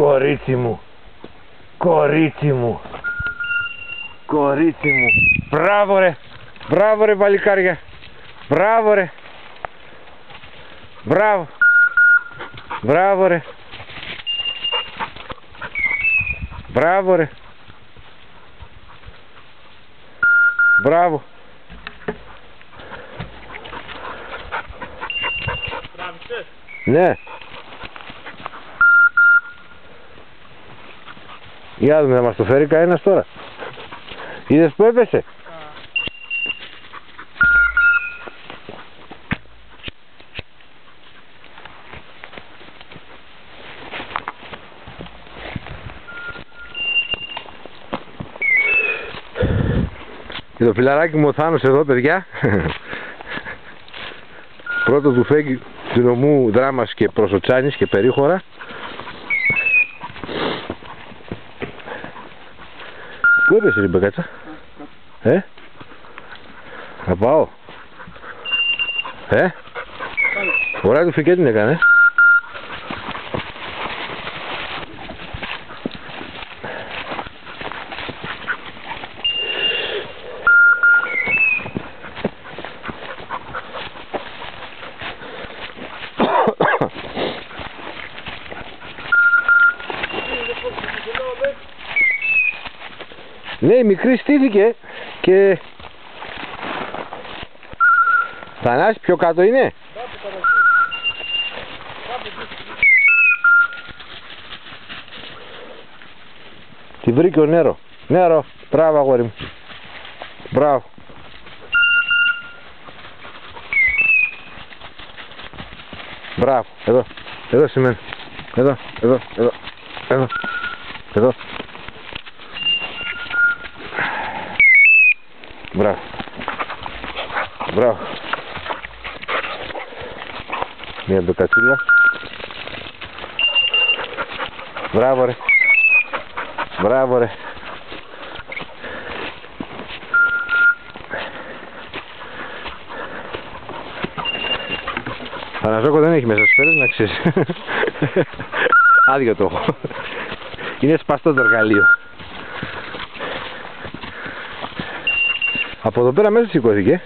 Κορίτσι μου. Κορίτσι μου. Κορίτσι μου. Μπράβο ρε. Μπράβο ρε παλικάρια. Μπράβο ρε. Μπράβο. Μπράβο ρε. Μπράβο ρε. Μπράβο. Ναι. Για δούμε, να μας το φέρει κανένας τώρα. Είδες που έπεσε. Και το φιλαράκι μου ο Θάνος εδώ, παιδιά. Πρώτο του φέγγι του νομού Δράμας και Προσοτσάνης και περίχωρα. Πού έπεσε η μπεκάτσα? Να πάω. Ωραία του φυκέ την έκανε. Ναι, η μικρή στήθηκε και... Θανάση, πιο κάτω είναι. Τη βρήκε ο Νέρο. Νέρο, μπράβο αγόρι μου. Μπράβο. Μπράβο, εδώ. Εδώ σημαίνει. Εδώ, εδώ, εδώ. Εδώ. Εδώ. Μπράβο. Μπράβο. Μια μπεκατσούλα. Μπράβο ρε. Μπράβο ρε. Παναζόκο δεν έχει μέσα σφαίρες, να ξέρεις. Άδειο το έχω. Είναι σπαστό το εργαλείο. Από εδώ πέρα μέσα σηκώθηκε.